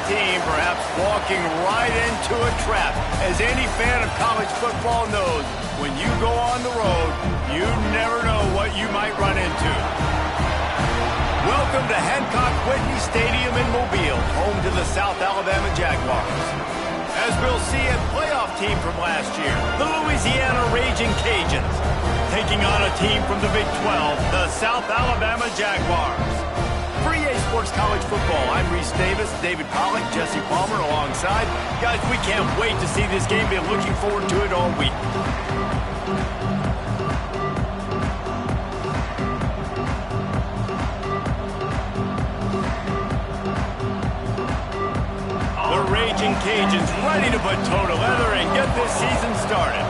team perhaps walking right into a trap. As any fan of college football knows, when you go on the road, you never know what you might run into. Welcome to Hancock-Whitney Stadium in Mobile, home to the South Alabama Jaguars. As we'll see, a playoff team from last year, the Louisiana Raging Cajuns, taking on a team from the Big 12, the South Alabama Jaguars. For EA Sports College Football, I'm Reese Davis, David Pollack, Jesse Palmer alongside. Guys, we can't wait to see this game. Been looking forward to it all week. The Raging Cajuns ready to put toe to leather and get this season started.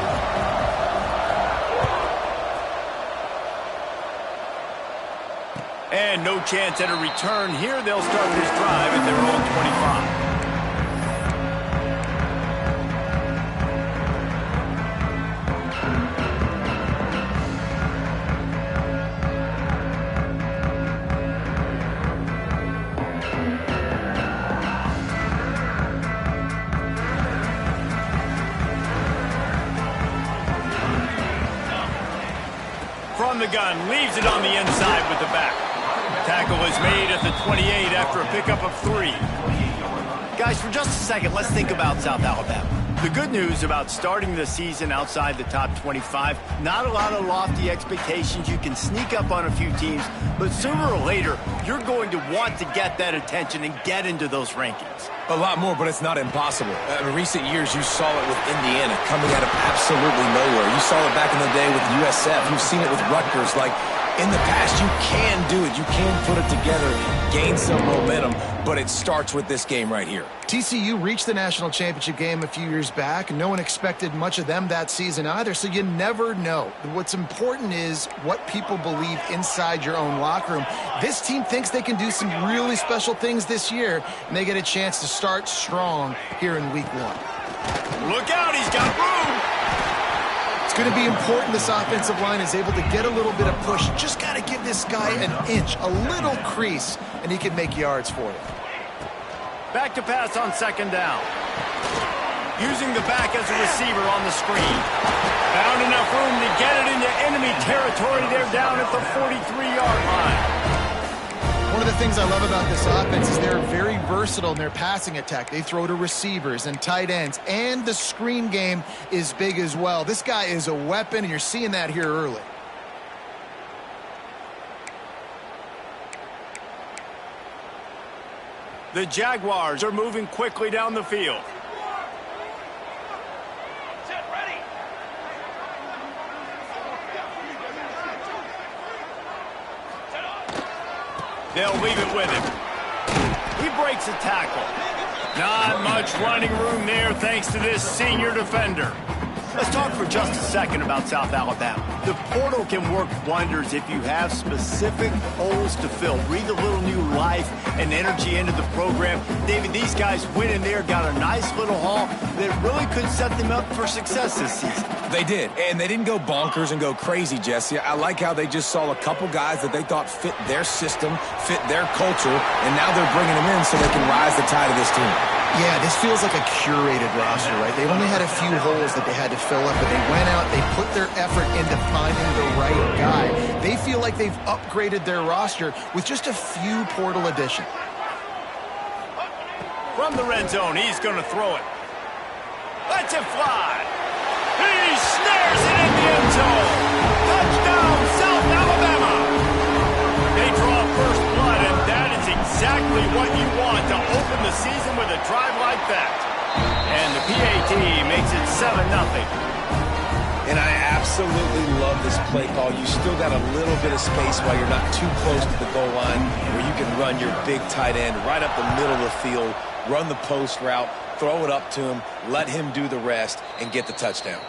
And no chance at a return here. They'll start this drive at their own 25. From the gun, leaves it on the inside with the back. Tackle is made at the 28 after a pickup of 3. Guys, for just a second, let's think about South Alabama. The good news about starting the season outside the top 25, not a lot of lofty expectations. You can sneak up on a few teams, but sooner or later, you're going to want to get that attention and get into those rankings. A lot more, but it's not impossible. In recent years, you saw it with Indiana coming out of absolutely nowhere. You saw it back in the day with USF. You've seen it with Rutgers. Like, in the past, you can do it. You can put it together, gain some momentum, but it starts with this game right here. TCU reached the national championship game a few years back, and no one expected much of them that season either, so you never know. What's important is what people believe inside your own locker room. This team thinks they can do some really special things this year, and they get a chance to start strong here in week 1. Look out, he's got room! It's going to be important this offensive line is able to get a little bit of push. Just got to give this guy an inch, a little crease, and he can make yards for you. Back to pass on second down. Using the back as a receiver on the screen. Found enough room to get it into enemy territory. They're down at the 43-yard line. One of the things I love about this offense is they're very versatile in their passing attack. They throw to receivers and tight ends, and the screen game is big as well. This guy is a weapon, and you're seeing that here early. The Jaguars are moving quickly down the field. They'll leave it with him. He breaks a tackle. Not much running room there thanks to this senior defender. Let's talk for just a second about South Alabama. The portal can work wonders if you have specific holes to fill. Breathe a little new life and energy into the program. David, these guys went in there, got a nice little haul that really could set them up for success this season. They did, and they didn't go bonkers and go crazy, Jesse. I like how they just saw a couple guys that they thought fit their system, fit their culture, and now they're bringing them in so they can rise the tide of this team. Yeah, this feels like a curated roster, right? They only had a few holes that they had to fill up, but they went out, they put their effort into finding the right guy. They feel like they've upgraded their roster with just a few portal additions. From the red zone, he's going to throw it. Lets it fly. He snares it in the end zone. Touchdown, South Alabama. They draw first blood, and that is exactly what you want to open the season with a drive like that. And the PAT makes it 7-0. And I absolutely love this play call. You still got a little bit of space while you're not too close to the goal line where you can run your big tight end right up the middle of the field, run the post route, throw it up to him, let him do the rest, and get the touchdown.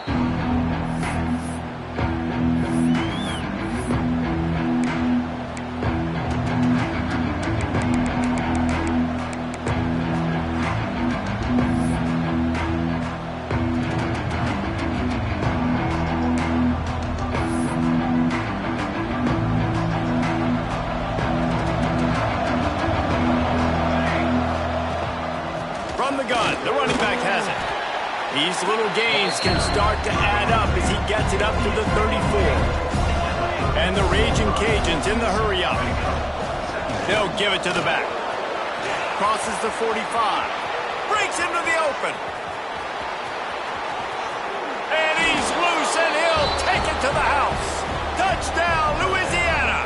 From the gun, the running back has it. These little gains can start to add up as he gets it up to the 34. And the Raging Cajuns in the hurry up. They'll give it to the back. Crosses the 45. Breaks into the open. And he's loose and he'll take it to the house. Touchdown, Louisiana.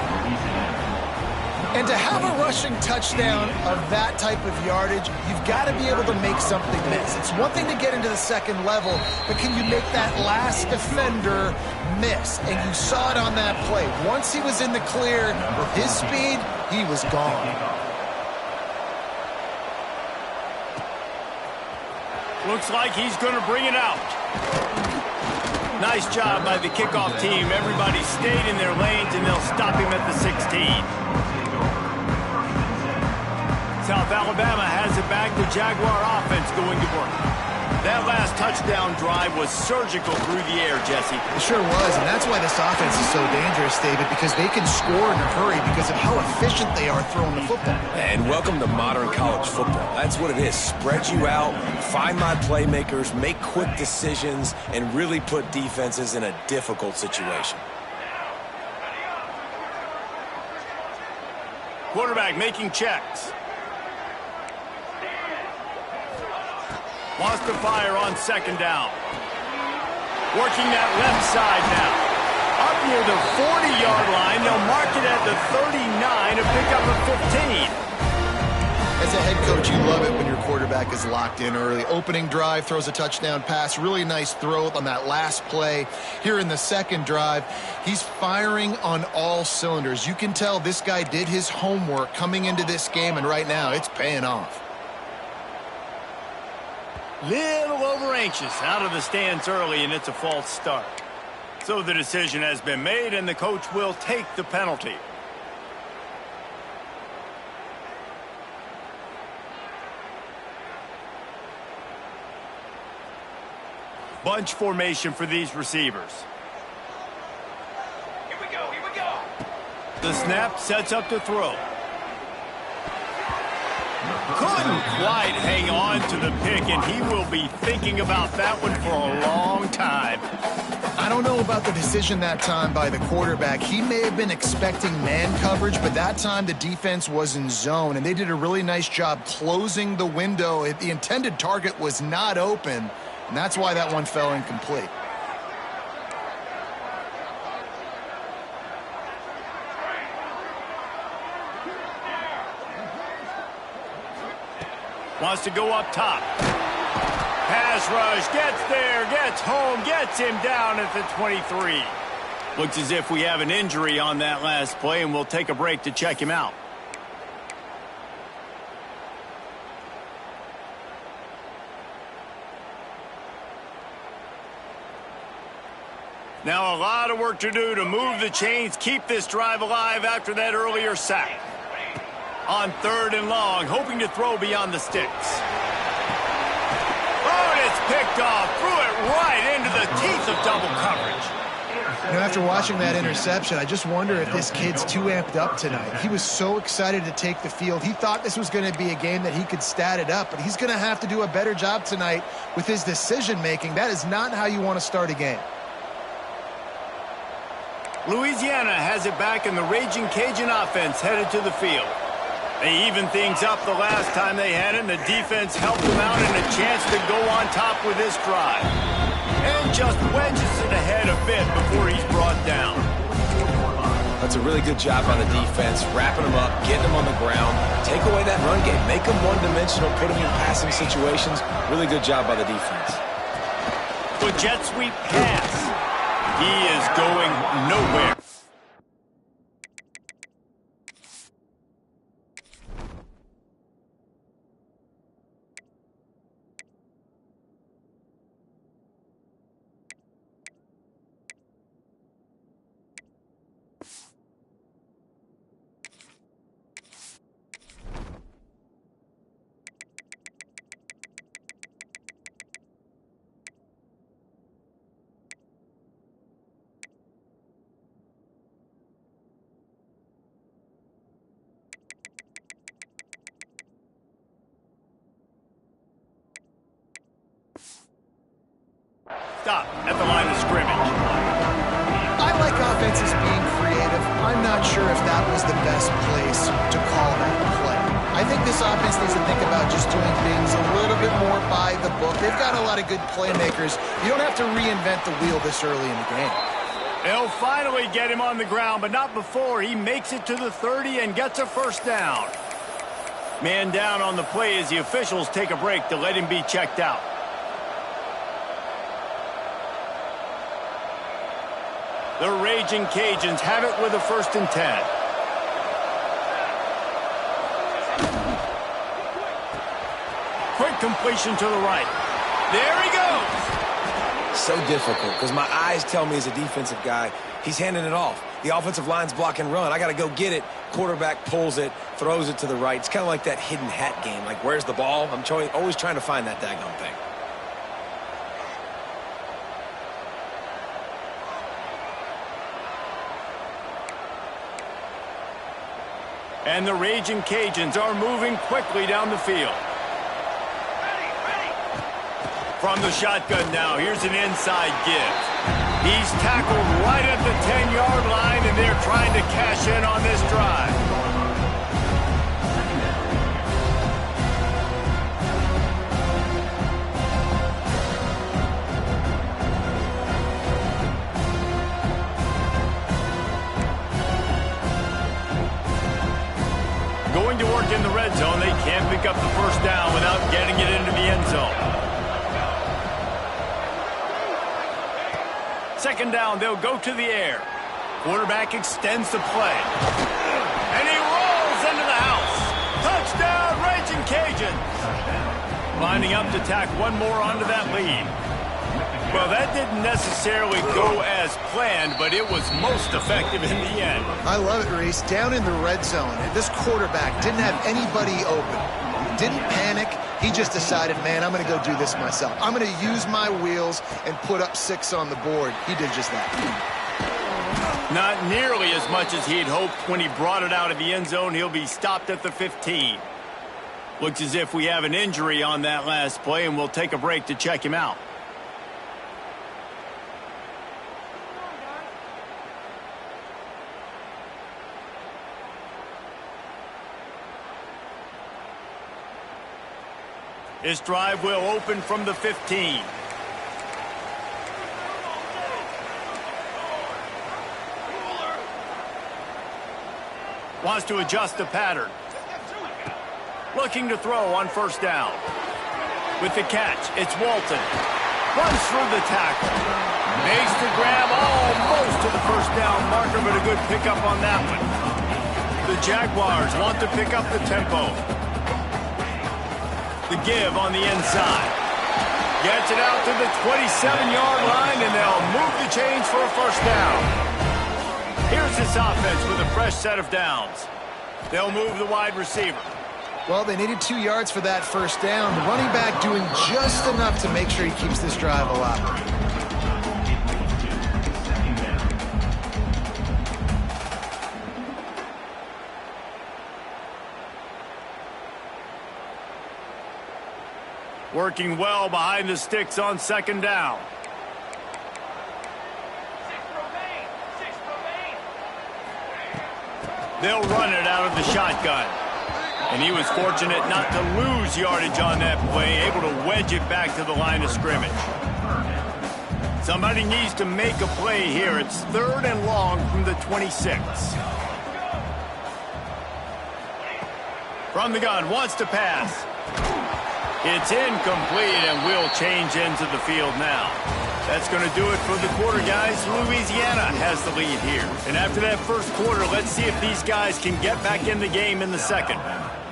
And to have a rushing touchdown of that type of yardage, you've got to be able to make something miss. It's one thing to get into the second level, but can you make that last defender miss? And you saw it on that play. Once he was in the clear, with his speed, he was gone. Looks like he's going to bring it out. Nice job by the kickoff team. Everybody stayed in their lanes, and they'll stop him at the 16. South Alabama has it back. The Jaguar offense going to work. That last touchdown drive was surgical through the air, Jesse. It sure was, and that's why this offense is so dangerous, David, because they can score in a hurry because of how efficient they are throwing the football. And welcome to modern college football. That's what it is. Spread you out, find my playmakers, make quick decisions, and really put defenses in a difficult situation. Quarterback making checks. Wants to fire on second down. Working that left side now. Up near the 40-yard line. They'll mark it at the 39 to pick up a 15. As a head coach, you love it when your quarterback is locked in early. Opening drive, throws a touchdown pass. Really nice throw on that last play. Here in the second drive, he's firing on all cylinders. You can tell this guy did his homework coming into this game, and right now it's paying off. Little over anxious out of the stands early, and it's a false start. So the decision has been made, and the coach will take the penalty. Bunch formation for these receivers. Here we go, here we go. The snap sets up to throw. Couldn't quite hang on to the pick, and he will be thinking about that one for a long time. I don't know about the decision that time by the quarterback. He may have been expecting man coverage, but that time the defense was in zone, and they did a really nice job closing the window. The intended target was not open, and that's why that one fell incomplete. Wants to go up top. Pass rush, gets there, gets home, gets him down at the 23. Looks as if we have an injury on that last play, and we'll take a break to check him out. Now a lot of work to do to move the chains, keep this drive alive after that earlier sack. On third and long, hoping to throw beyond the sticks. Oh, and it's picked off. Threw it right into the teeth of double coverage. You know, after watching that interception, I just wonder if this kid's too amped up tonight. He was so excited to take the field. He thought this was going to be a game that he could stat it up, but he's going to have to do a better job tonight with his decision-making. That is not how you want to start a game. Louisiana has it back, and the Raging Cajun offense headed to the field. They evened things up the last time they had it, and the defense helped them out and a chance to go on top with this drive. And just wedges it ahead a bit before he's brought down. That's a really good job by the defense, wrapping them up, getting them on the ground, take away that run game, make them one-dimensional, put them in passing situations. Really good job by the defense. With jet sweep pass. He is going nowhere. stop at the line of scrimmage. I like offenses being creative. I'm not sure if that was the best place to call that play. I think this offense needs to think about just doing things a little bit more by the book. They've got a lot of good playmakers. You don't have to reinvent the wheel this early in the game. They'll finally get him on the ground, but not before he makes it to the 30 and gets a first down. Man down on the play as the officials take a break to let him be checked out. The Raging Cajuns have it with a 1st and 10. Quick completion to the right. There he goes. So difficult because my eyes tell me as a defensive guy, he's handing it off. The offensive line's block and run. I got to go get it. Quarterback pulls it, throws it to the right. It's kind of like that hidden hat game. Like, where's the ball? I'm always trying to find that daggone thing. And the Raging Cajuns are moving quickly down the field. From the shotgun now, here's an inside give. He's tackled right at the 10-yard line, and they're trying to cash in on this drive. Going to work in the red zone, they can't pick up the first down without getting it into the end zone. 2nd down, they'll go to the air. Quarterback extends the play. And he rolls into the house. Touchdown, Raging Cajuns. Lining up to tack one more onto that lead. Well, that didn't necessarily go as planned, but it was most effective in the end. I love it, Reese. Down in the red zone, this quarterback didn't have anybody open. Didn't panic. He just decided, man, I'm going to go do this myself. I'm going to use my wheels and put up 6 on the board. He did just that. Not nearly as much as he'd hoped when he brought it out of the end zone. He'll be stopped at the 15. Looks as if we have an injury on that last play, and we'll take a break to check him out. This drive will open from the 15. Wants to adjust the pattern. Looking to throw on 1st down. With the catch, it's Walton. Runs through the tackle. Makes the grab almost to the 1st down marker, but a good pickup on that one. The Jaguars want to pick up the tempo. The give on the inside. Gets it out to the 27-yard line, and they'll move the chains for a 1st down. Here's this offense with a fresh set of downs. They'll move the wide receiver. Well, they needed 2 yards for that 1st down. The running back doing just enough to make sure he keeps this drive alive. Working well behind the sticks on 2nd down. They'll run it out of the shotgun. And he was fortunate not to lose yardage on that play, able to wedge it back to the line of scrimmage. Somebody needs to make a play here. It's 3rd and long from the 26. From the gun, wants to pass. It's incomplete, and we'll change into the field now. That's going to do it for the quarter, guys. Louisiana has the lead here. And after that 1st quarter, let's see if these guys can get back in the game in the 2nd.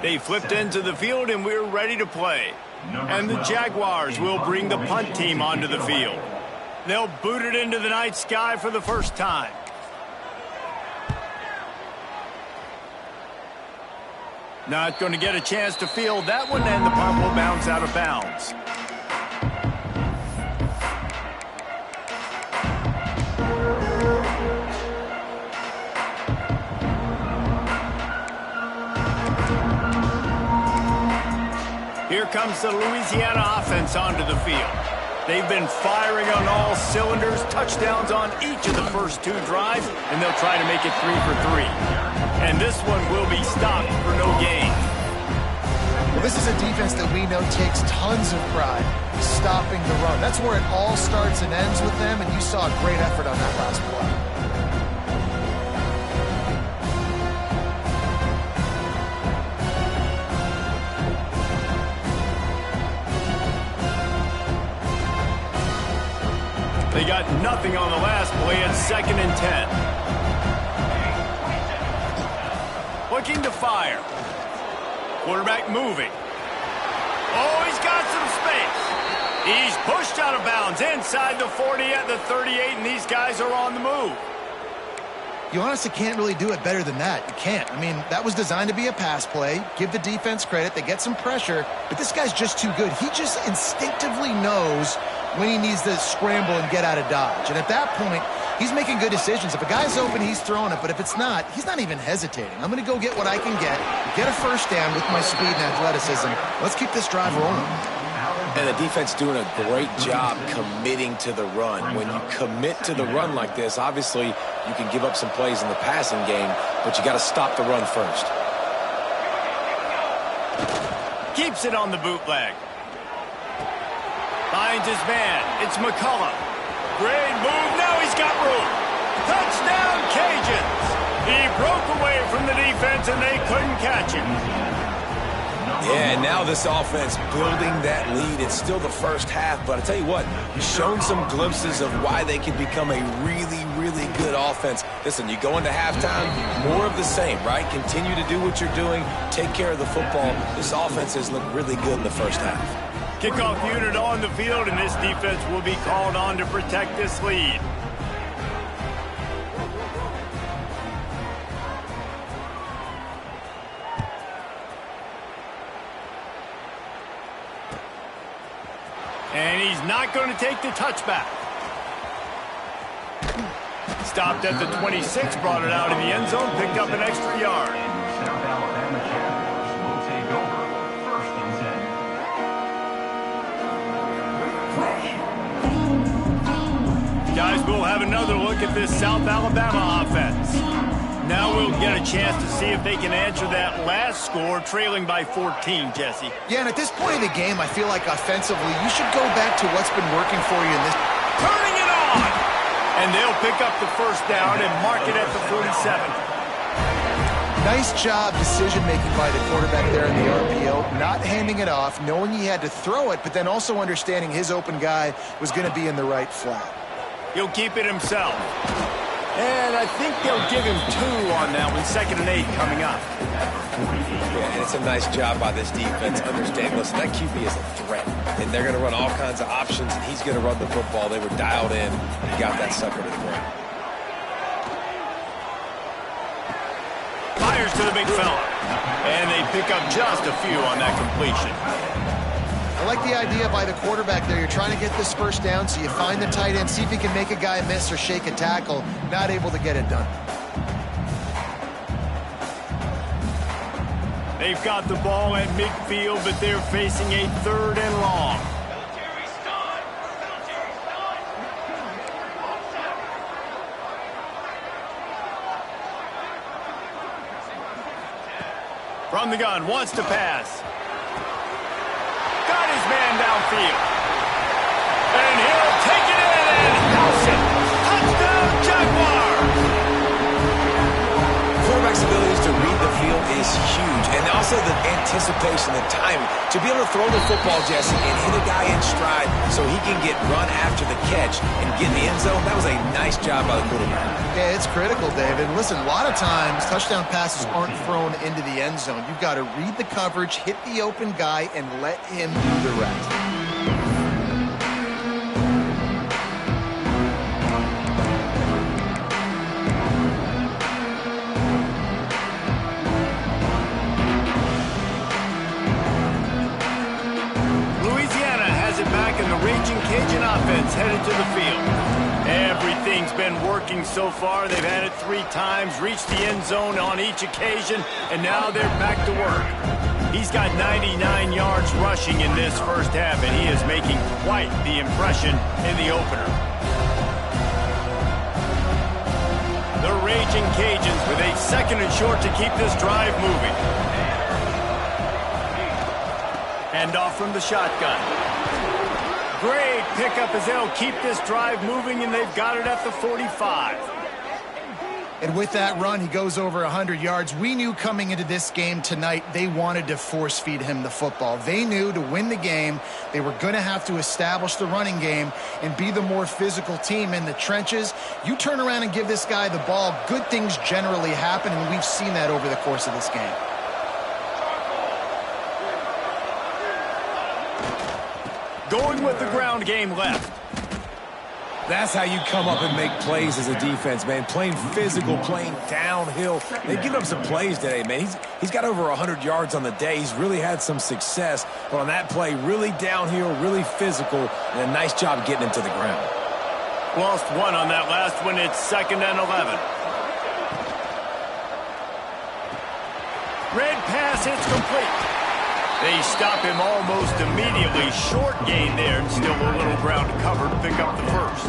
They flipped into the field, and we're ready to play. And the Jaguars will bring the punt team onto the field. They'll boot it into the night sky for the 1st time. Not going to get a chance to field that one, and the punt will bounce out of bounds. Here comes the Louisiana offense onto the field. They've been firing on all cylinders, touchdowns on each of the first 2 drives, and they'll try to make it 3 for 3. And this one will be stopped for no gain. Well, this is a defense that we know takes tons of pride stopping the run. That's where it all starts and ends with them, and you saw a great effort on that last play. They got nothing on the last play at 2nd and 10. Looking to fire. Quarterback moving. Oh, he's got some space. He's pushed out of bounds inside the 40 at the 38, and these guys are on the move. You honestly can't really do it better than that. You can't. I mean, that was designed to be a pass play. Give the defense credit. They get some pressure, but this guy's just too good. He just instinctively knows when he needs to scramble and get out of dodge. And at that point, he's making good decisions. If a guy's open, he's throwing it. But if it's not, he's not even hesitating. I'm going to go get what I can get a first down with my speed and athleticism. Let's keep this drive rolling. And the defense doing a great job committing to the run. When you commit to the run like this, obviously you can give up some plays in the passing game, but you got to stop the run first. Keeps it on the bootleg. Finds his man. It's McCullough. Great move. Now he's got room. Touchdown, Cajuns. He broke away from the defense, and they couldn't catch him. Yeah, and now this offense building that lead. It's still the first half, but I tell you what, he's shown some glimpses of why they can become a really, really good offense. Listen, you go into halftime, more of the same, right? Continue to do what you're doing, take care of the football. This offense has looked really good in the first half. Kickoff unit on the field, and this defense will be called on to protect this lead. And he's not going to take the touchback. Stopped at the 26, brought it out in the end zone, picked up an extra yard. South Alabama Jaguars will take over 1st and 10. Guys, we'll have another look at this South Alabama offense. Now we'll get a chance to see if they can answer that last score, trailing by 14, Jesse. Yeah, and at this point of the game, I feel like offensively, you should go back to what's been working for you in this. Turning it on! And they'll pick up the first down and mark it at the 47. Nice job decision-making by the quarterback there in the RPO, not handing it off, knowing he had to throw it, but then also understanding his open guy was going to be in the right flat. He'll keep it himself. And I think they'll give him 2 on that one. 2nd and 8 coming up. Yeah, and it's a nice job by this defense. Understand, listen, that QB is a threat. And they're going to run all kinds of options, and he's going to run the football. They were dialed in and got that sucker to the ground. Fires to the big fella. And they pick up just a few on that completion. I like the idea by the quarterback there. You're trying to get this first down, so you find the tight end, see if he can make a guy miss or shake a tackle. Not able to get it done. They've got the ball at midfield, but they're facing a 3rd and long. From the gun, wants to pass. Got his man downfield. And he'll take it in and house it. Touchdown, Jaguars! Quarterback's abilities to read the field is huge. And also the anticipation, the timing. To be able to throw the football, Jesse, and hit a guy in stride so he can get run after the catch and get in the end zone, that was a nice job by the quarterback. Yeah, it's critical, David. Listen, a lot of times touchdown passes aren't thrown into the end zone. You've got to read the coverage, hit the open guy, and let him do the rest. Louisiana has it back, and the Raging Cajun offense headed to the field. Everything's been working so far. They've had it 3 times, reached the end zone on each occasion, and now they're back to work. He's got 99 yards rushing in this first half, and he is making quite the impression in the opener. The Raging Cajuns with a 2nd and short to keep this drive moving. Hand off from the shotgun. Great pickup as they'll keep this drive moving, and they've got it at the 45. And with that run, he goes over 100 yards. We knew coming into this game tonight, they wanted to force-feed him the football. They knew to win the game, they were going to have to establish the running game and be the more physical team in the trenches. You turn around and give this guy the ball, good things generally happen, and we've seen that over the course of this game. Going with the ground game left. That's how you come up and make plays as a defense, man. Playing physical, playing downhill. They've given up some plays today, man. He's got over 100 yards on the day. He's really had some success. But on that play, really downhill, really physical, and a nice job getting him to the ground. Lost one on that last one. It's 2nd and 11. Red pass hits complete. They stop him almost immediately. Short gain there, and still a little ground to cover to pick up the first.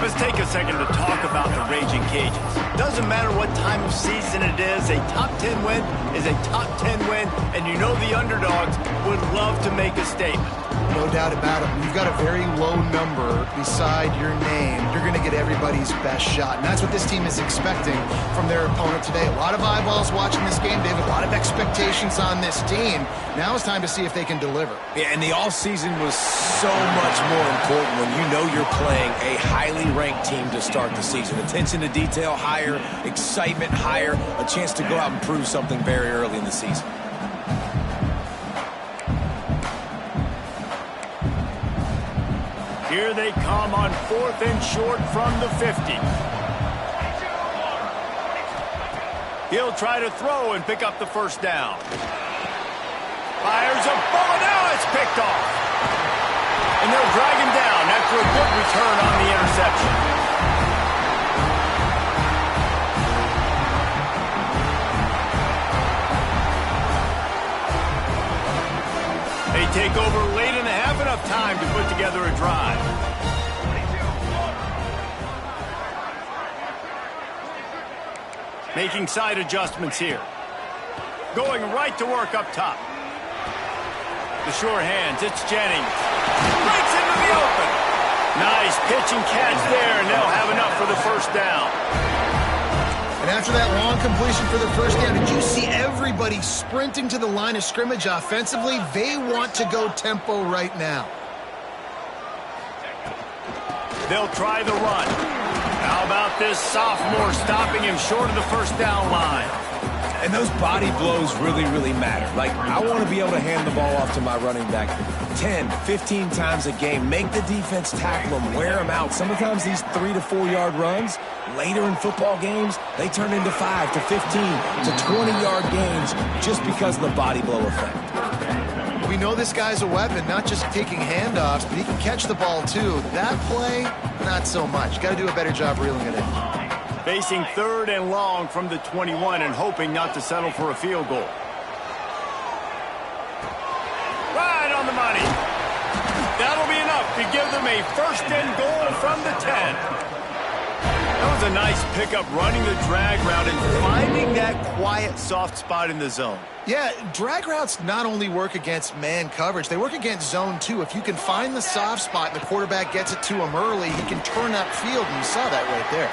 Let's take a second to talk about the Raging Cajuns. Doesn't matter what time of season it is, a top 10 win is a top 10 win, and you know the underdogs would love to make a statement. No doubt about it. You've got a very low number beside your name. You're going to get everybody's best shot. And that's what this team is expecting from their opponent today. A lot of eyeballs watching this game, David. A lot of expectations on this team. Now it's time to see if they can deliver. Yeah, and the offseason was so much more important when you know you're playing a highly ranked team to start the season. Attention to detail higher, excitement higher, a chance to go out and prove something very early in the season. Here they come on 4th and short from the 50. He'll try to throw and pick up the first down. Fires a ball, now it's picked off. And they'll drag him down after a good return on the interception. They take over late and have enough time to put together a drive. Making side adjustments here. Going right to work up top. The sure hands, it's Jennings. Breaks into the open. Nice pitch and catch there, and they'll have enough for the first down. And after that long completion for the first down, did you see everybody sprinting to the line of scrimmage offensively? They want to go tempo right now. They'll try the run. How about this sophomore stopping him short of the first down line? And those body blows really, really matter. Like, I want to be able to hand the ball off to my running back 10, 15 times a game. Make the defense tackle them, wear them out. Sometimes these 3 to 4 yard runs, later in football games, they turn into 5 to 15 to 20-yard gains just because of the body blow effect. We know this guy's a weapon, not just taking handoffs, but he can catch the ball too. That play, not so much. Got to do a better job reeling it in. Facing 3rd and long from the 21 and hoping not to settle for a field goal. Right on the money. That'll be enough to give them a 1st and goal from the 10. That was a nice pickup, running the drag route and finding that quiet, soft spot in the zone. Yeah, drag routes not only work against man coverage, they work against zone too. If you can find the soft spot and the quarterback gets it to him early, he can turn upfield, and you saw that right there.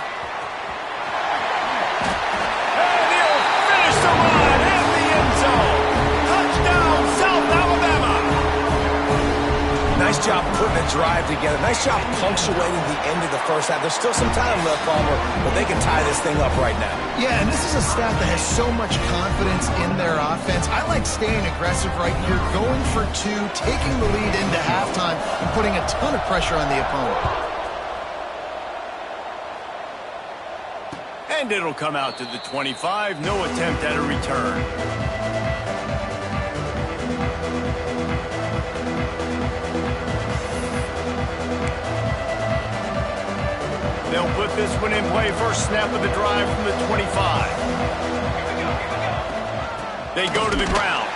And he'll finish the run in the end zone. Touchdown, South Alabama. Nice job putting a drive together. Nice job punctuating the end of the first half. There's still some time left, Palmer, but they can tie this thing up right now. Yeah, and this is a staff that has so much confidence in their offense. I like staying aggressive right here, going for 2, taking the lead into halftime, and putting a ton of pressure on the opponent. And it'll come out to the 25. No attempt at a return. They'll put this one in play. First snap of the drive from the 25. They go to the ground.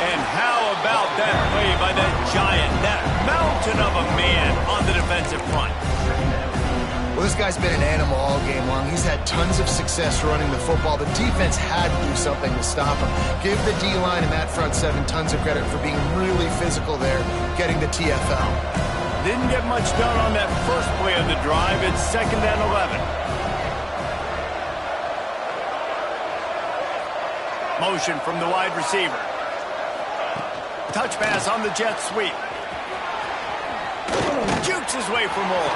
And how about that play by that giant, that mountain of a man on the defensive front? Well, this guy's been an animal all game long. He's had tons of success running the football. The defense had to do something to stop him. Give the D-line and that front seven tons of credit for being really physical there, getting the TFL. Didn't get much done on that first play of the drive. It's 2nd and 11. Motion from the wide receiver. Touch pass on the jet sweep. Jukes his way for more.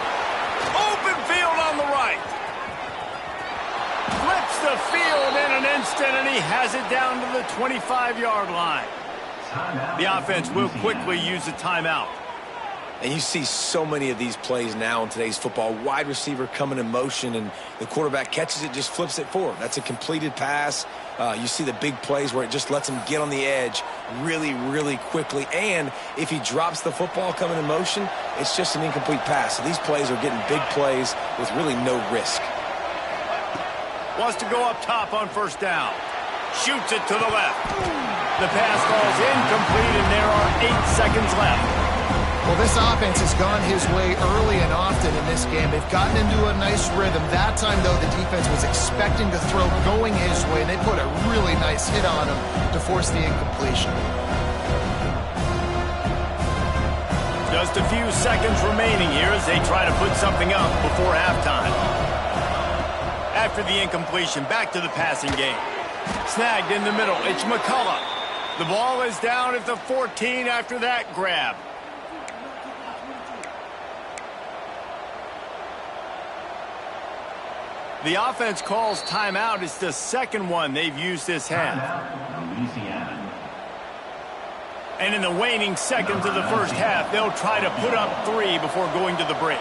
Open field on the right. Flips the field in an instant, and he has it down to the 25-yard line. The offense will quickly use a timeout. And you see so many of these plays now in today's football. Wide receiver coming in motion, and the quarterback catches it, just flips it forward. That's a completed pass. You see the big plays where it just lets him get on the edge really, really quickly. And if he drops the football coming in motion, it's just an incomplete pass. So these plays are getting big plays with really no risk. Wants to go up top on 1st down. Shoots it to the left. The pass falls incomplete, and there are 8 seconds left. Well, this offense has gone his way early and often in this game. They've gotten into a nice rhythm. That time, though, the defense was expecting to throw going his way, and they put a really nice hit on him to force the incompletion. Just a few seconds remaining here as they try to put something up before halftime. After the incompletion, back to the passing game. Snagged in the middle. It's McCullough. The ball is down at the 14 after that grab. The offense calls timeout. It's the 2nd one they've used this half. Louisiana. And in the waning seconds of the first half, they'll try to put up 3 before going to the break.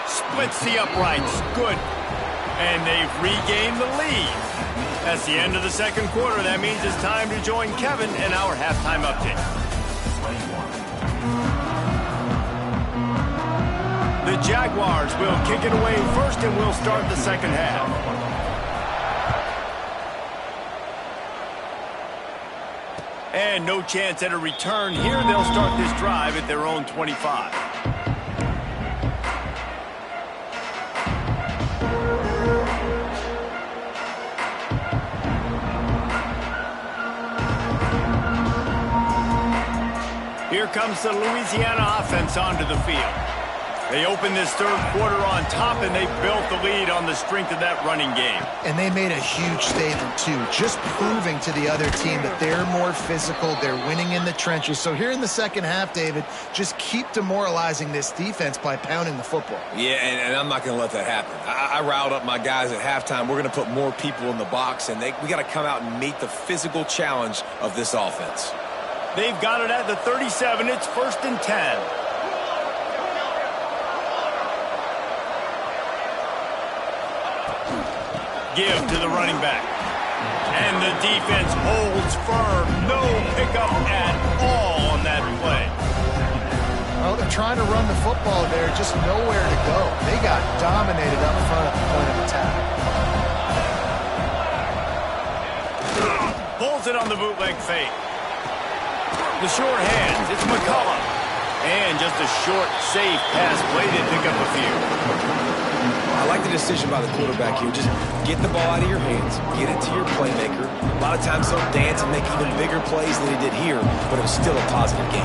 Splits the uprights. Good. And they've regained the lead. That's the end of the 2nd quarter. That means it's time to join Kevin in our halftime update. The Jaguars will kick it away first, and we'll start the 2nd half. And no chance at a return here. They'll start this drive at their own 25. Here comes the Louisiana offense onto the field. They open this 3rd quarter on top, and they built the lead on the strength of that running game. And they made a huge statement, too, just proving to the other team that they're more physical, they're winning in the trenches. So here in the 2nd half, David, just keep demoralizing this defense by pounding the football. Yeah, and I'm not going to let that happen. I riled up my guys at halftime. We're going to put more people in the box, and we got to come out and meet the physical challenge of this offense. They've got it at the 37. It's 1st and 10. Give to the running back. And the defense holds firm. No pickup at all on that play. Well, they're trying to run the football there, just nowhere to go. They got dominated up front at the point of attack. Pulls it on the bootleg fake. The short hands. It's McCullough. And just a short, safe pass play to pick up a few. I like the decision by the quarterback here. Just get the ball out of your hands, get it to your playmaker. A lot of times he'll dance and make even bigger plays than he did here, but it was still a positive game.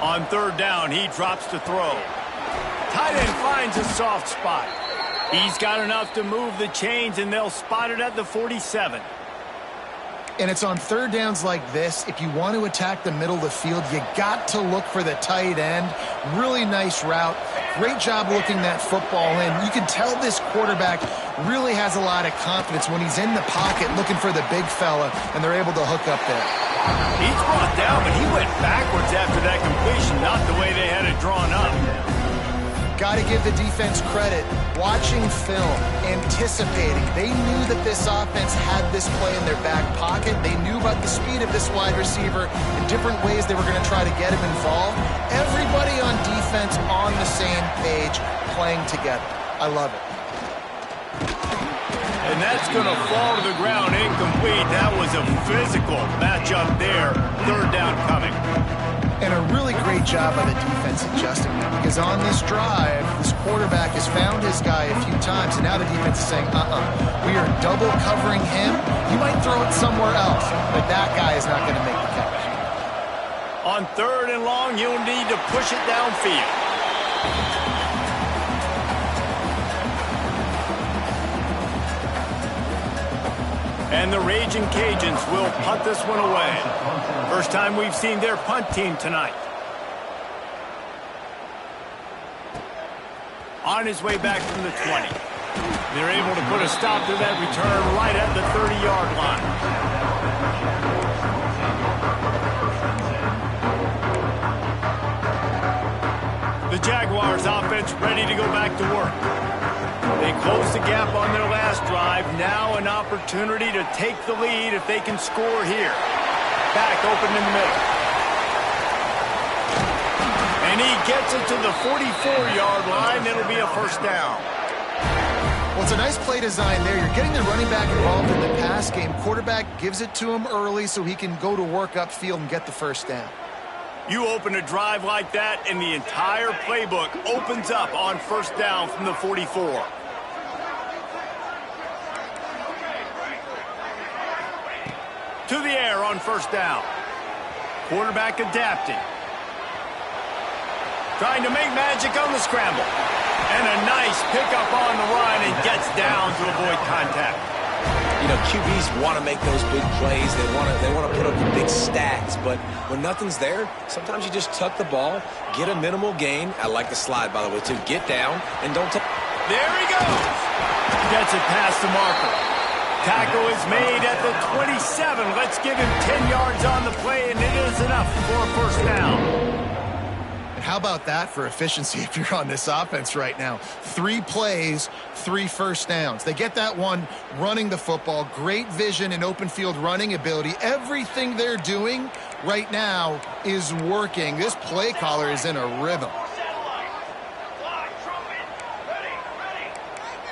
On 3rd down, he drops to throw. Tight end finds a soft spot. He's got enough to move the chains, and they'll spot it at the 47. And it's on 3rd downs like this. If you want to attack the middle of the field, you got to look for the tight end. Really nice route. Great job looking that football in. You can tell this quarterback really has a lot of confidence when he's in the pocket looking for the big fella, and they're able to hook up there. He's brought down, but he went backwards after that completion, not the way they had it drawn up. Got to give the defense credit. Watching film, anticipating. They knew that this offense had this play in their back pocket. They knew about the speed of this wide receiver and different ways they were going to try to get him involved. Everybody on defense on the same page, playing together. I love it. And that's going to fall to the ground incomplete. That was a physical matchup there. Third down coming. And a really great job by the defense adjusting that, because on this drive, this quarterback has found his guy a few times, and now the defense is saying, we are double covering him. You might throw it somewhere else, but that guy is not going to make the catch. On third and long, you'll need to push it downfield. And the Raging Cajuns will punt this one away. First time we've seen their punt team tonight. On his way back from the 20. They're able to put a stop to that return right at the 30-yard line. The Jaguars offense ready to go back to work. They closed the gap on their last drive. Now an opportunity to take the lead if they can score here. Back open in the middle. And he gets it to the 44-yard line. It'll be a first down. Well, it's a nice play design there. You're getting the running back involved in the pass game. Quarterback gives it to him early so he can go to work upfield and get the first down. You open a drive like that, and the entire playbook opens up on first down from the 44. To the air on first down. Quarterback adapting. Trying to make magic on the scramble. And a nice pickup on the run and gets down to avoid contact. You know, QBs want to make those big plays. They want to put up the big stats. But when nothing's there, sometimes you just tuck the ball, get a minimal gain. I like the slide, by the way, too. Get down and don't take. There he goes. Gets it past the marker. Tackle is made at the 27. Let's give him 10 yards on the play, and it is enough for a first down. And how about that for efficiency if you're on this offense right now? 3 plays, 3 first downs. They get that one running the football. Great vision and open field running ability. Everything they're doing right now is working. This play caller is in a rhythm.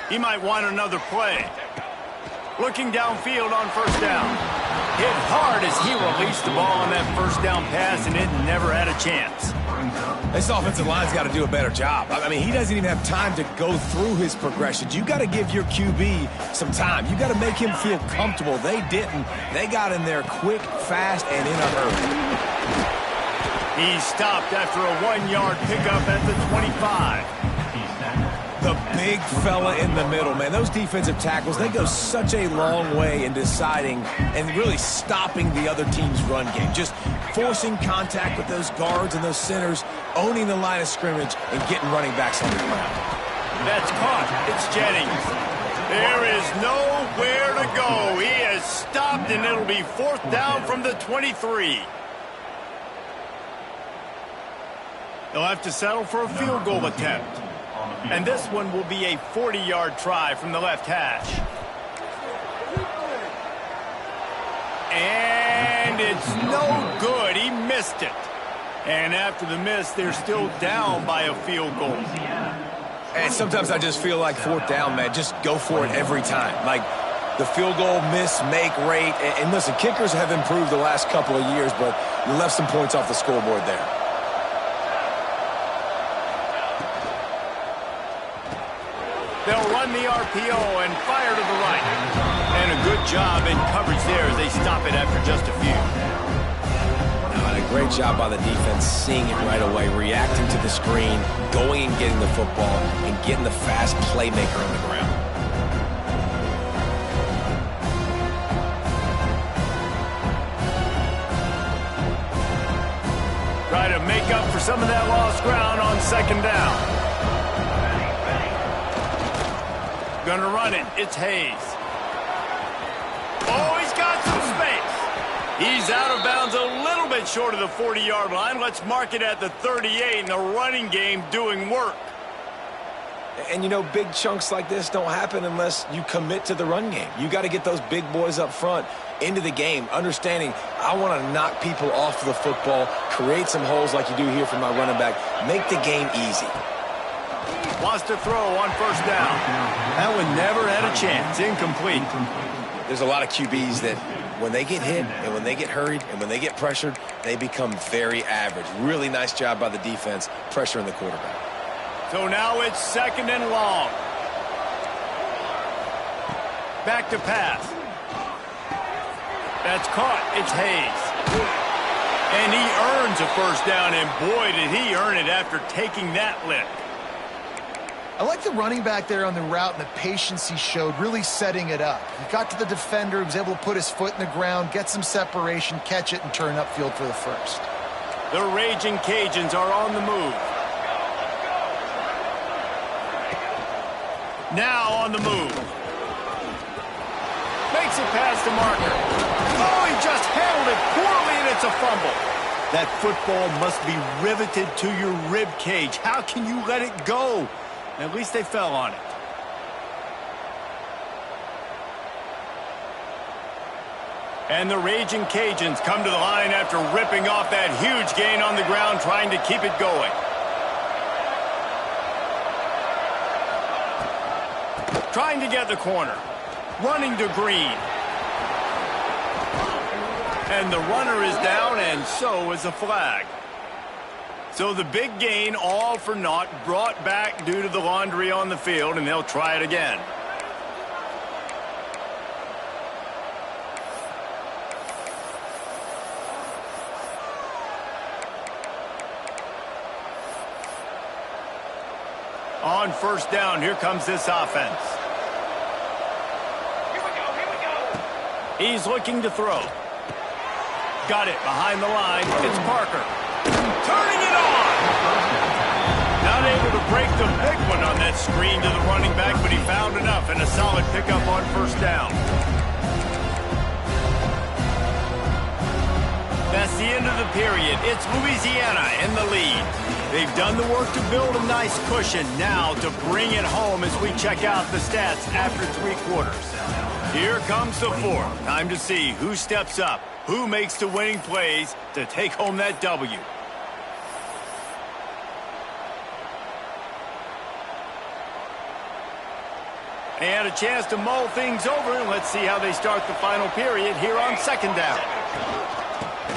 He might want another play. Looking downfield on first down. Hit hard as he released the ball on that first down pass, and it never had a chance. This offensive line's got to do a better job. I mean, he doesn't even have time to go through his progressions. You got to give your QB some time. You got to make him feel comfortable. They didn't. They got in there quick, fast, and in a hurry. He stopped after a 1-yard pickup at the 25. The big fella in the middle, man. Those defensive tackles, they go such a long way in deciding and really stopping the other team's run game. Just forcing contact with those guards and those centers, owning the line of scrimmage, and getting running backs on the ground. That's caught. It's Jennings. There is nowhere to go. He has stopped, and it'll be fourth down from the 23. They'll have to settle for a field goal attempt. And this one will be a 40-yard try from the left hash. And it's no good. He missed it. And after the miss, they're still down by a field goal. And sometimes I just feel like fourth down, man. Just go for it every time. Like the field goal miss-make rate. And listen, kickers have improved the last couple of years, but you left some points off the scoreboard there. They'll run the RPO and fire to the right. And a good job in coverage there as they stop it after just a few. And a great job by the defense seeing it right away, reacting to the screen, going and getting the football, and getting the fast playmaker on the ground. Try to make up for some of that lost ground on second down. Gonna run it. It's Hayes. Oh, he's got some space. He's out of bounds a little bit short of the 40-yard line. Let's mark it at the 38, and the running game doing work. And, you know, big chunks like this don't happen unless you commit to the run game. You got to get those big boys up front into the game, understanding I want to knock people off the football, create some holes like you do here for my running back, make the game easy. Wants to throw on first down. That one never had a chance. Incomplete. There's a lot of QBs that when they get hit and when they get hurried and when they get pressured, they become very average. Really nice job by the defense pressuring the quarterback. So now it's 2nd and long. Back to pass. That's caught. It's Hayes. And he earns a first down, and boy, did he earn it after taking that lick. I like the running back there on the route and the patience he showed, really setting it up. He got to the defender, he was able to put his foot in the ground, get some separation, catch it, and turn upfield for the first. The Raging Cajuns are on the move. Now on the move. Makes it past the marker. Oh, he just handled it poorly, and it's a fumble. That football must be riveted to your rib cage. How can you let it go? At least they fell on it. And the Raging Cajuns come to the line after ripping off that huge gain on the ground, trying to keep it going. Trying to get the corner. Running to Green. And the runner is down, and so is a flag. So the big gain, all for naught, brought back due to the laundry on the field, and they'll try it again. On first down, here comes this offense. Here we go. He's looking to throw. Got it behind the line. It's Parker. Turning it on! Not able to break the big one on that screen to the running back, but he found enough and a solid pickup on first down. That's the end of the period. It's Louisiana in the lead. They've done the work to build a nice cushion. Now to bring it home as we check out the stats after 3 quarters. Here comes the 4th. Time to see who steps up, who makes the winning plays to take home that W. And a chance to mull things over. Let's see how they start the final period here on 2nd down.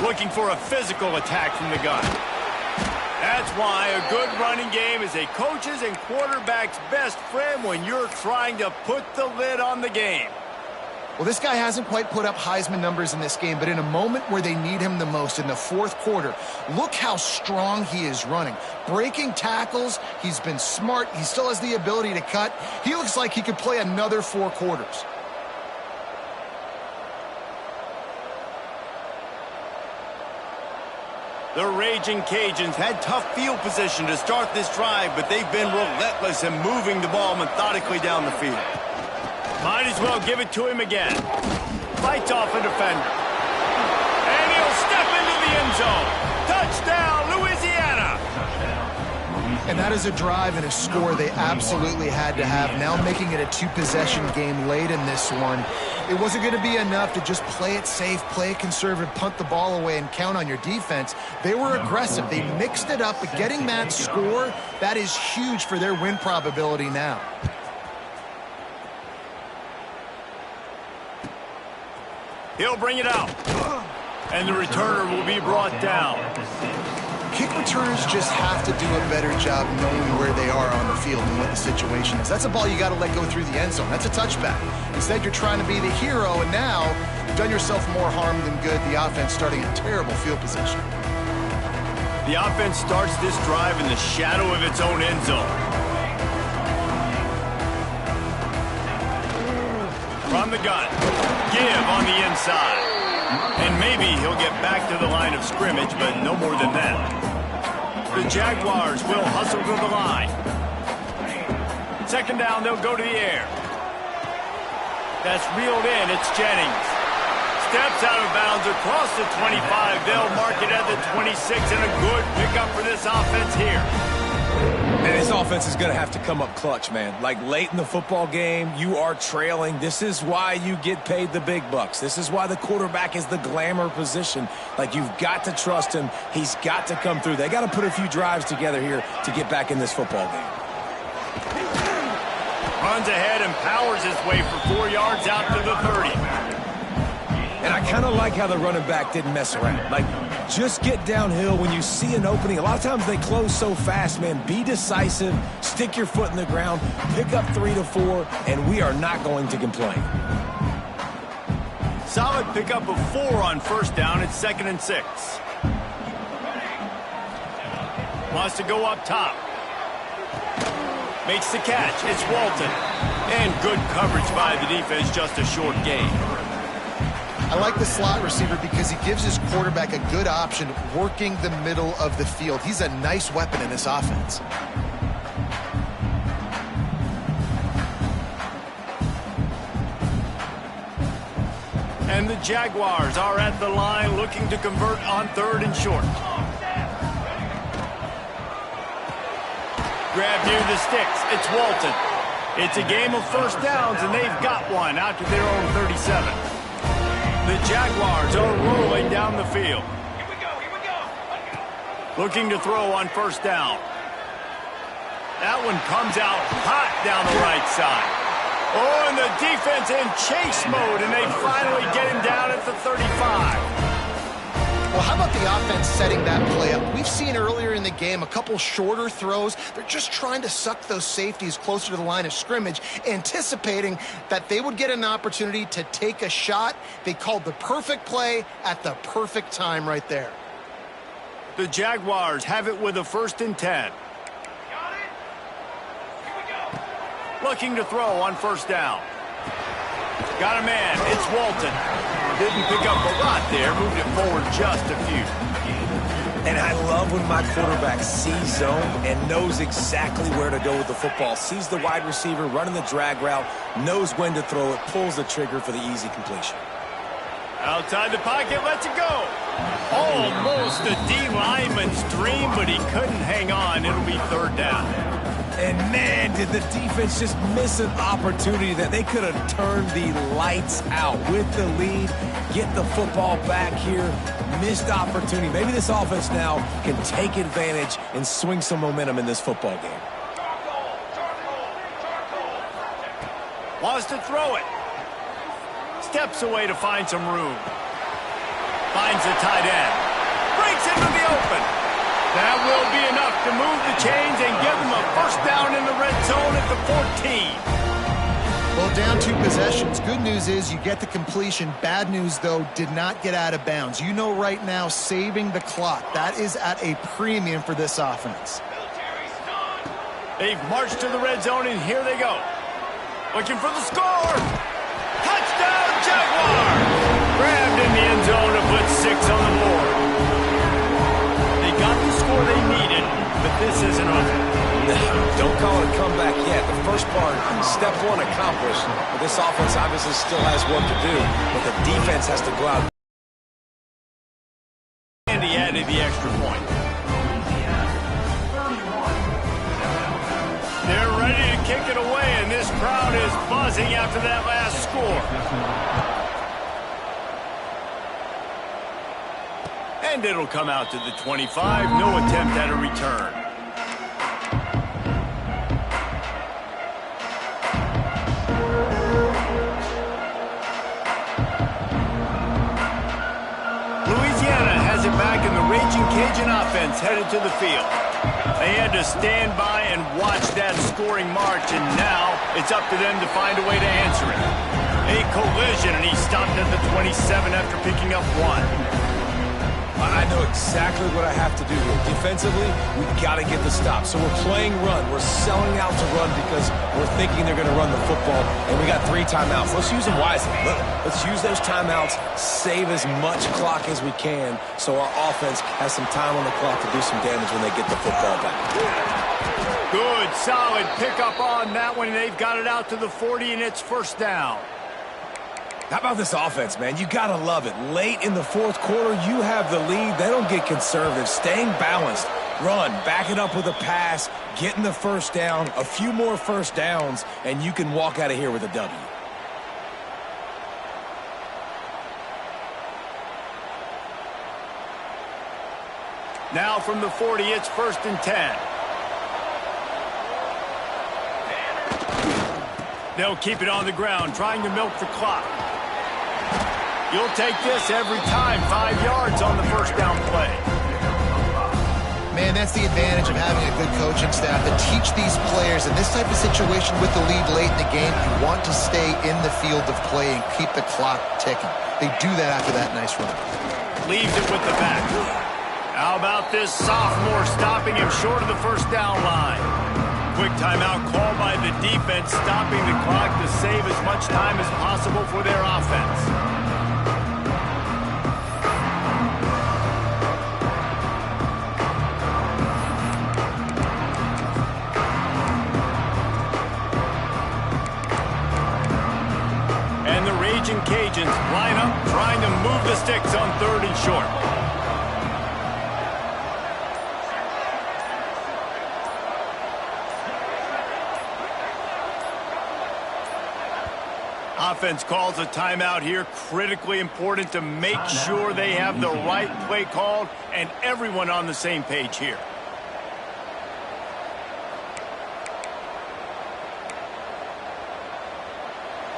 Looking for a physical attack from the gun. That's why a good running game is a coach's and quarterback's best friend when you're trying to put the lid on the game. Well, this guy hasn't quite put up Heisman numbers in this game, but in a moment where they need him the most, in the 4th quarter, look how strong he is running. Breaking tackles, he's been smart, he still has the ability to cut. He looks like he could play another 4 quarters. The Raging Cajuns had tough field position to start this drive, but they've been relentless in moving the ball methodically down the field. Might as well give it to him again. Fights off a defender. And he'll step into the end zone. Touchdown, Louisiana! And that is a drive and a score they absolutely had to have. Now making it a 2-possession game late in this one. It wasn't going to be enough to just play it safe, play it conservative, punt the ball away, and count on your defense. They were aggressive. They mixed it up, but getting that score, that is huge for their win probability now. He'll bring it out. And the returner will be brought down. Kick returners just have to do a better job knowing where they are on the field and what the situation is. That's a ball you got to let go through the end zone. That's a touchback. Instead, you're trying to be the hero, and now you've done yourself more harm than good. The offense starting a terrible field position. The offense starts this drive in the shadow of its own end zone. From the gun. Give on the inside. And maybe he'll get back to the line of scrimmage, but no more than that. The Jaguars will hustle to the line. 2nd down, they'll go to the air. That's reeled in. It's Jennings. Steps out of bounds across the 25. They'll mark it at the 26, and a good pickup for this offense here. And this offense is going to have to come up clutch, man. Like late in the football game, you are trailing. This is why you get paid the big bucks. This is why the quarterback is the glamour position. Like, you've got to trust him. He's got to come through. They got to put a few drives together here to get back in this football game. Runs ahead and powers his way for 4 yards out to the 30. And I kind of like how the running back didn't mess around. Like, just get downhill when you see an opening. A lot of times they close so fast, man. Be decisive, stick your foot in the ground, pick up 3 to 4, and we are not going to complain. Solid pickup of 4 on first down. It's 2nd and 6. Wants to go up top. Makes the catch. It's Walton. And good coverage by the defense, just a short gain. I like the slot receiver because he gives his quarterback a good option working the middle of the field. He's a nice weapon in this offense. And the Jaguars are at the line looking to convert on 3rd and short. Grab near the sticks. It's Walton. It's a game of first downs, and they've got one out to their own 37. The Jaguars are rolling down the field. Here we go, here we go. Looking to throw on first down. That one comes out hot down the right side. Oh, and the defense in chase mode, and they finally get him down at the 35. Well, how about the offense setting that play up? We've seen earlier in the game a couple shorter throws. They're just trying to suck those safeties closer to the line of scrimmage, anticipating that they would get an opportunity to take a shot. They called the perfect play at the perfect time right there. The Jaguars have it with a 1st and 10. Got it. Here we go. Looking to throw on first down. Got a man. It's Walton. Didn't pick up a lot there. Moved it forward just a few. And I love when my quarterback sees zone and knows exactly where to go with the football. Sees the wide receiver running the drag route, knows when to throw it, pulls the trigger for the easy completion. Outside the pocket, lets it go. Almost a D lineman's dream, but he couldn't hang on. It'll be 3rd down. And man, did the defense just miss an opportunity that they could have turned the lights out with the lead, get the football back here. Missed opportunity. Maybe this offense now can take advantage and swing some momentum in this football game. Wants to throw it. Steps away to find some room. Finds the tight end. Breaks into the open. That will be enough to move the chains and give them a first down in the red zone at the 14. Well, down 2 possessions. Good news is you get the completion. Bad news, though, did not get out of bounds. You know right now, saving the clock. That is at a premium for this offense. They've marched to the red zone, and here they go. Looking for the score. Touchdown, Jaguars! Grabbed in the end zone to put 6 on the board. They got the score they needed, but this isn't over. Don't call it a comeback yet. The first part, step 1 accomplished. But this offense obviously still has work to do, but the defense has to go out. And he added the extra point. They're ready to kick it away, and this crowd is buzzing after that last score. And it'll come out to the 25. No attempt at a return. Louisiana has it back, in the Raging Cajun offense headed to the field. They had to stand by and watch that scoring march, and now it's up to them to find a way to answer it. A collision, and he stopped at the 27 after picking up 1. I know exactly what I have to do here. Defensively, we've got to get the stop. So we're playing run. We're selling out to run because we're thinking they're going to run the football, and we got 3 timeouts. Let's use them wisely. Let's use those timeouts, save as much clock as we can so our offense has some time on the clock to do some damage when they get the football back. Good, solid pickup on that one. They've got it out to the 40, and it's first down. How about this offense, man? You got to love it. Late in the 4th quarter, you have the lead. They don't get conservative. Staying balanced. Run, back it up with a pass, getting the first down, a few more first downs, and you can walk out of here with a W. Now from the 40, it's 1st and 10. They'll keep it on the ground, trying to milk the clock. You'll take this every time, 5 yards on the first down play. Man, that's the advantage of having a good coaching staff that teach these players in this type of situation with the lead late in the game. You want to stay in the field of play and keep the clock ticking. They do that after that nice run. Leaves it with the back. How about this sophomore stopping him short of the first down line? Quick timeout called by the defense, stopping the clock to save as much time as possible for their offense. And the Raging Cajuns line up, trying to move the sticks on 3rd and short. Offense calls a timeout here. Critically important to make sure they have the right play called and everyone on the same page here.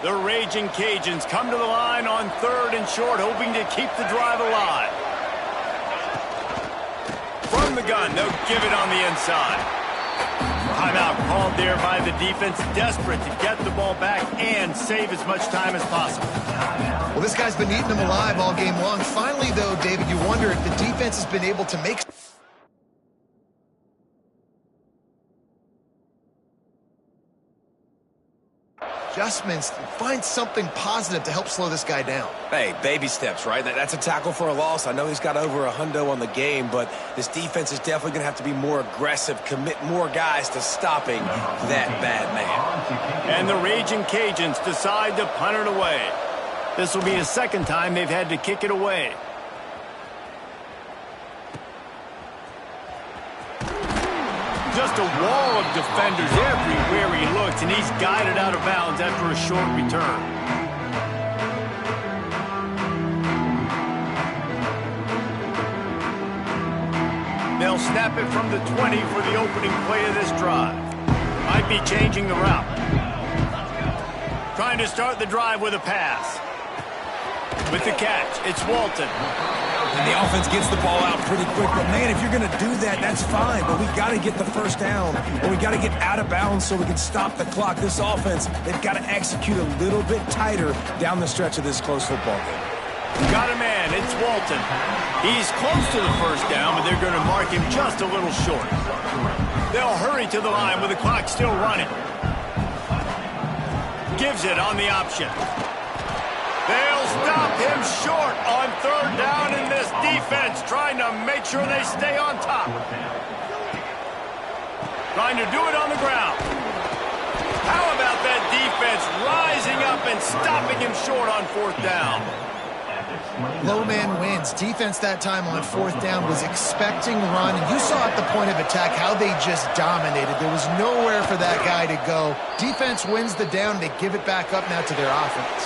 The Raging Cajuns come to the line on 3rd and short, hoping to keep the drive alive. From the gun, they'll give it on the inside. Timeout called there by the defense, desperate to get the ball back and save as much time as possible. Well, this guy's been eating them alive all game long. Finally, though, David, you wonder if the defense has been able to make adjustments, find something positive to help slow this guy down. Hey, baby steps, right? That's a tackle for a loss. I know he's got over a hundo on the game, but this defense is definitely going to have to be more aggressive, commit more guys to stopping that bad man. And the Raging Cajuns decide to punt it away. This will be the 2nd time they've had to kick it away. Just a wall of defenders everywhere he looks, and he's guided out of bounds after a short return. They'll snap it from the 20 for the opening play of this drive. Might be changing the route. Trying to start the drive with a pass. With the catch, it's Walton. And the offense gets the ball out pretty quick. But, man, if you're going to do that, that's fine. But we got to get the first down. And we got to get out of bounds so we can stop the clock. This offense, they've got to execute a little bit tighter down the stretch of this close football game. Got a man. It's Walton. He's close to the first down, but they're going to mark him just a little short. They'll hurry to the line with the clock still running. Gives it on the option. They'll stop him short on 3rd down in this defense, trying to make sure they stay on top. Trying to do it on the ground. How about that defense rising up and stopping him short on 4th down? Low man wins. Defense that time on 4th down was expecting run, and you saw at the point of attack how they just dominated. There was nowhere for that guy to go. Defense wins the down. They give it back up now to their offense.